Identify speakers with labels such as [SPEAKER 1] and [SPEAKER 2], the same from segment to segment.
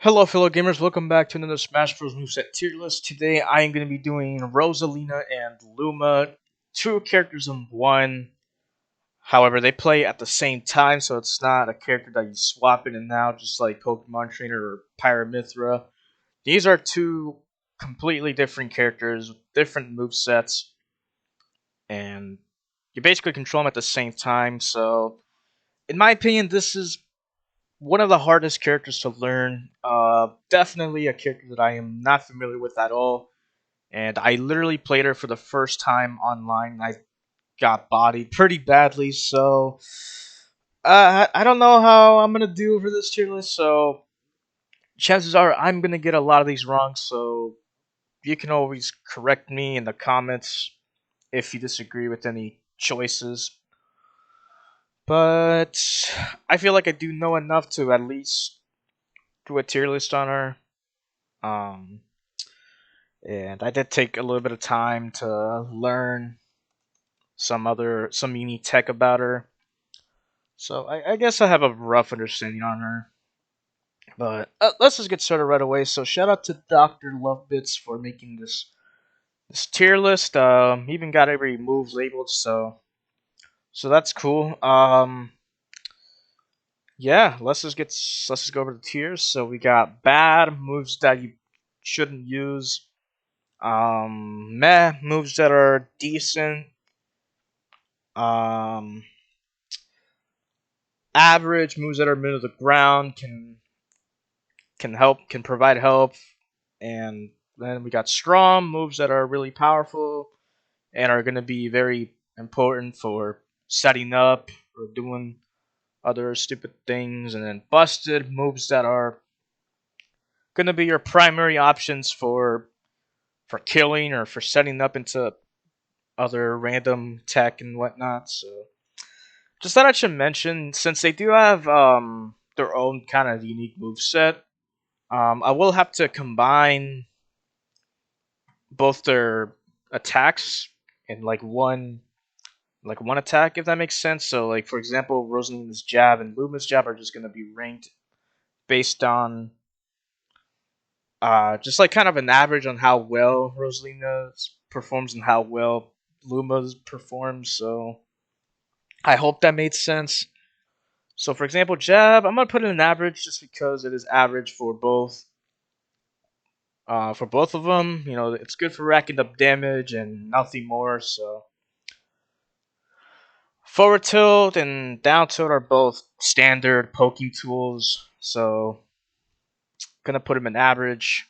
[SPEAKER 1] Hello, fellow gamers. Welcome back to another Smash Bros. Moveset tier list. Today, I am going to be doing Rosalina and Luma, two characters in one. However, they play at the same time, so it's not a character that you swap in and out, just like Pokemon Trainer or Pyramithra. These are two completely different characters, with different movesets, and you basically control them at the same time. So, in my opinion, this is one of the hardest characters to learn. Definitely a character that I am not familiar with at all. And I literally played her for the first time online. I got bodied pretty badly, so I don't know how I'm gonna do for this tier list. So chances are I'm gonna get a lot of these wrong. So you can always correct me in the comments if you disagree with any choices. But I feel like I do know enough to at least do a tier list on her. Um, and I did take a little bit of time to learn some unique tech about her. So I guess I have a rough understanding on her. But let's just get started right away. So shout out to Dr. Lovebits for making this tier list. He even got every move labeled, so that's cool. Yeah, let's just go over the tiers. So we got bad moves that you shouldn't use. Meh moves that are decent. Um, Average moves that are middle of the ground can provide help, and then we got strong moves that are really powerful and are going to be very important for setting up or doing other stupid things, and then busted moves that are going to be your primary options for killing or for setting up into other random tech and whatnot. So just thought I should mention, since they do have their own kind of unique move set, I will have to combine both their attacks in like one attack, if that makes sense. So like, for example, Rosalina's jab and Luma's jab are just going to be ranked based on just like kind of an average on how well Rosalina performs and how well Luma's performs. So I hope that made sense. So for example, jab, I'm gonna put in an average just because it is average for both. For both of them, it's good for racking up damage and nothing more. So forward tilt and down tilt are both standard poking tools. So gonna put them in average.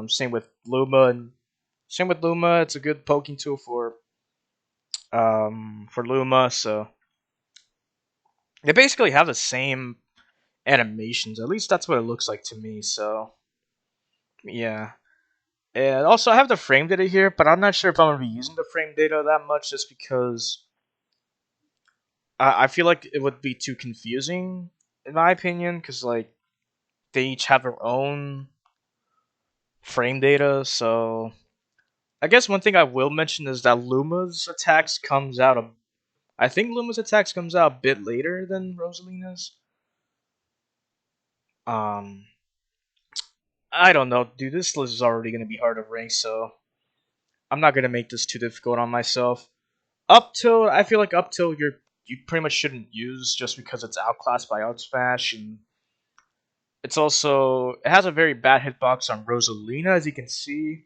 [SPEAKER 1] Same with Luma. And same with Luma. It's a good poking tool for Luma. So they basically have the same animations. At least that's what it looks like to me. So yeah. And also, I have the frame data here, but I'm not sure if I'm gonna be using the frame data that much, just because I feel like it would be too confusing, in my opinion, because like they each have their own frame data. So I guess one thing I will mention is that I think Luma's attacks comes out a bit later than Rosalina's. Um, I don't know, dude. This list is already gonna be hard to rank, so I'm not gonna make this too difficult on myself. Up till I feel like up till you pretty much shouldn't use, just because it's outclassed by Outsmash, and it has a very bad hitbox on Rosalina, as you can see.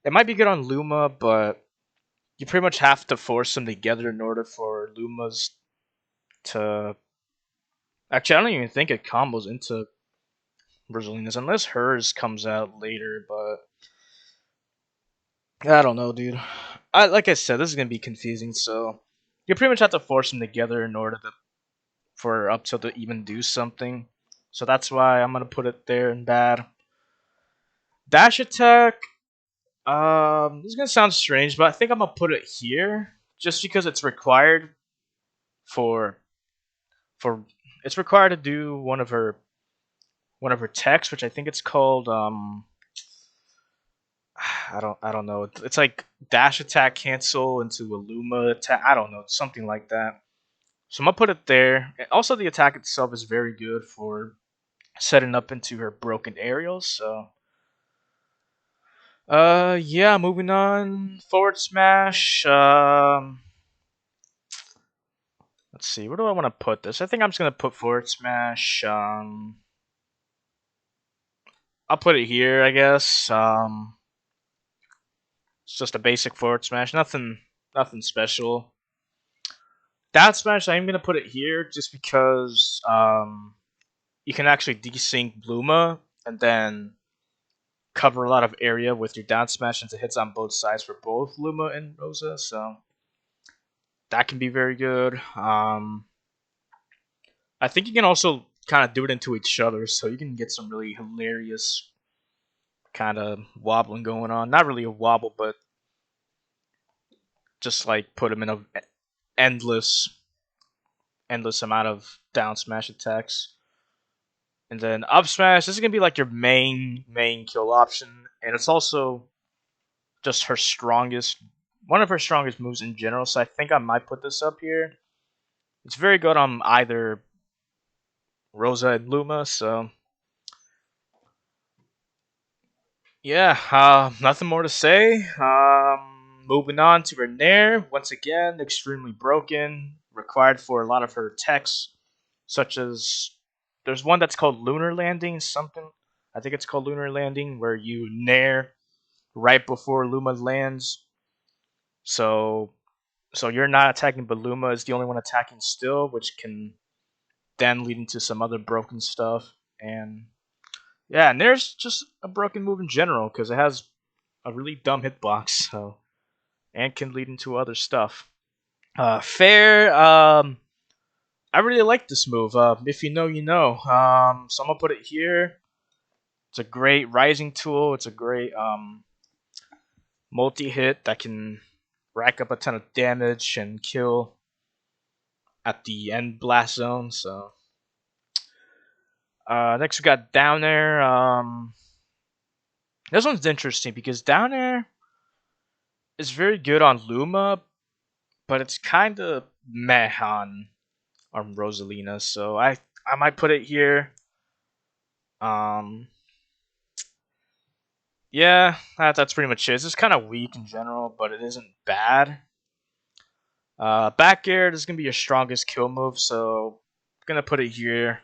[SPEAKER 1] It might be good on Luma, but you pretty much have to force them together in order for Luma's to. Actually, I don't even think it combos into Rosalina's unless hers comes out later. But I don't know, dude. Like I said, this is gonna be confusing. So you pretty much have to force them together in order for up till to even do something. So that's why I'm gonna put it there in bad. Dash attack. This is gonna sound strange, but I think I'm gonna put it here just because it's required for for it's required to do one of her techs, which I think it's called I don't know. It's like dash attack cancel into a Luma attack. I don't know, something like that. So I'm gonna put it there. Also, the attack itself is very good for setting up into her broken aerials. So, yeah, moving on. Forward smash. Let's see. Where do I want to put this? I think I'm just gonna put forward smash. I'll put it here, I guess. It's just a basic forward smash. Nothing special. Down smash, I'm gonna put it here just because you can actually desync Bluma and then cover a lot of area with your down smash since it hits on both sides for both Luma and Rosa. So that can be very good. I think you can also kind of do it into each other, so you can get some really hilarious kind of wobbling going on. Not really a wobble, but just like put them in a endless, endless amount of down smash attacks. And then up smash, this is gonna be like your main kill option, and it's also just her strongest, one of her strongest moves in general. So I think I might put this up here. It's very good on either Rosa and Luma. So yeah, nothing more to say. Moving on to her Nair. Once again, extremely broken. Required for a lot of her techs, such as there's one that's called Lunar Landing. Something I think it's called Lunar Landing, where you Nair right before Luma lands. So you're not attacking, but Luma is the only one attacking still, which can then lead into some other broken stuff. And yeah, and there's just a broken move in general because it has a really dumb hitbox, so and can lead into other stuff. Fair. I really like this move. If you know, you know. So I'm gonna put it here. It's a great rising tool. It's a great multi-hit that can rack up a ton of damage and kill at the end blast zone. So next we got down there. This one's interesting because down there is very good on Luma, but it's kind of meh on Rosalina. So I might put it here. Um, yeah, that's pretty much it. It's just kind of weak in general, but it isn't bad. Back air, this is gonna be your strongest kill move, so I'm gonna put it here.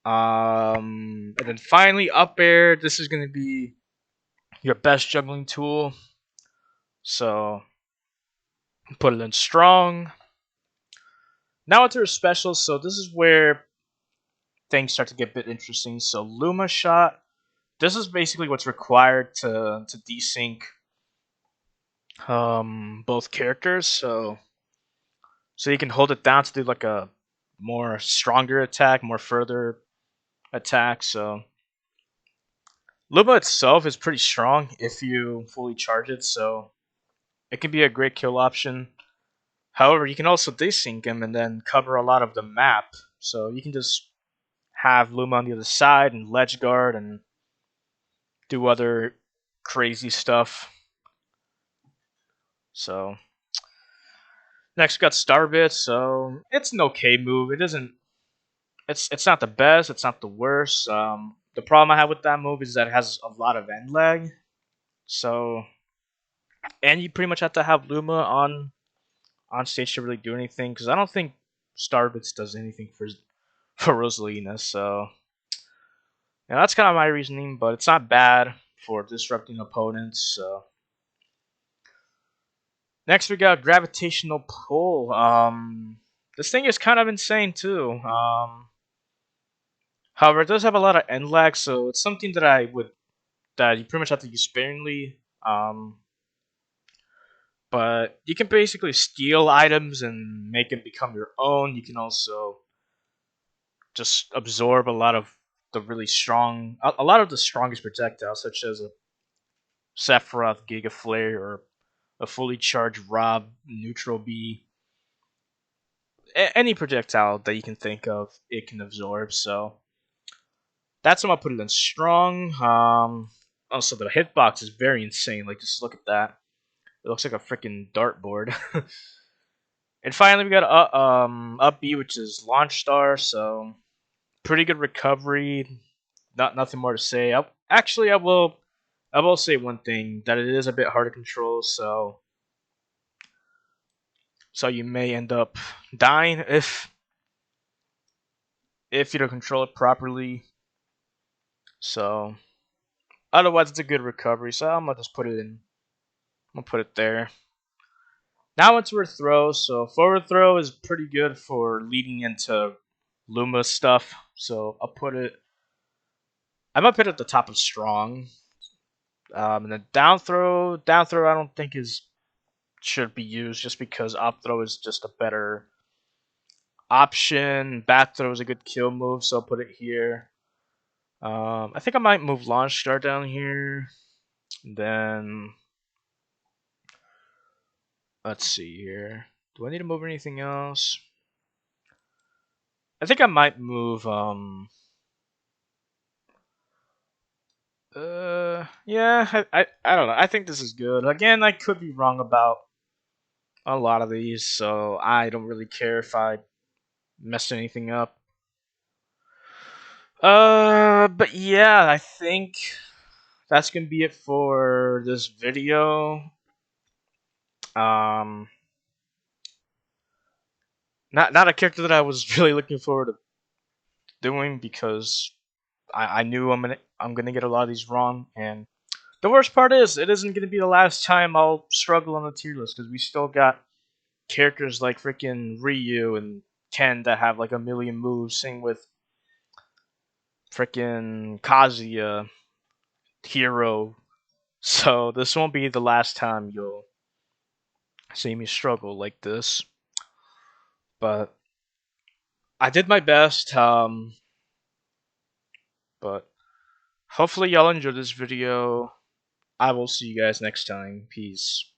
[SPEAKER 1] And then finally up air, this is gonna be your best juggling tool. So put it in strong. Now into her specials, so this is where things start to get a bit interesting. So Luma shot. This is basically what's required to desync both characters. So you can hold it down to do like a more stronger attack, more further attack. So Luma itself is pretty strong if you fully charge it, so it can be a great kill option. However, you can also desync him and then cover a lot of the map. So you can just have Luma on the other side and ledge guard and do other crazy stuff. So next we got Starbit. So it's an okay move. It isn't. It's not the best. It's not the worst. The problem I have with that move is that it has a lot of end lag. So and you pretty much have to have Luma on stage to really do anything because I don't think Starbits does anything for Rosalina. So yeah, that's kind of my reasoning, but it's not bad for disrupting opponents. So next we got Gravitational Pull. This thing is kind of insane too. However, it does have a lot of end lag, so it's something that you pretty much have to use sparingly. But you can basically steal items and make them become your own. You can also just absorb a lot of the really strong, a lot of the strongest projectiles, such as a Sephiroth Giga Flare or a fully charged Rob Neutral B. Any projectile that you can think of, it can absorb. So that's why I put it in strong. Also, the hitbox is very insane. Like, just look at that. It looks like a freaking dartboard. And finally, we got up B, which is Launch Star. So Pretty good recovery. Nothing more to say. I will. I will say one thing that it is a bit hard to control. So you may end up dying if you don't control it properly. So otherwise, it's a good recovery. So I'm gonna just put it in. I'm gonna put it there. Now it's for throw. So forward throw is pretty good for leading into Luma stuff. So I'll put it. I might put it at the top of strong. And then down throw I don't think is should be used just because up throw is just a better option. Back throw is a good kill move, so I'll put it here. I think I might move launch star down here. Then let's see here. Do I need to move anything else? I think I might move yeah, I don't know. I think this is good. Again, I could be wrong about a lot of these, so I don't really care if I messed anything up. But yeah, I think that's gonna be it for this video. Um, not a character that I was really looking forward to doing because I knew I'm gonna get a lot of these wrong, and the worst part is it isn't gonna be the last time I'll struggle on the tier list because we still got characters like freaking Ryu and Ken that have like a million moves. Same with freaking Kazuya, Hero. So this won't be the last time you'll see me struggle like this. But I did my best. But hopefully y'all enjoyed this video. I will see you guys next time. Peace.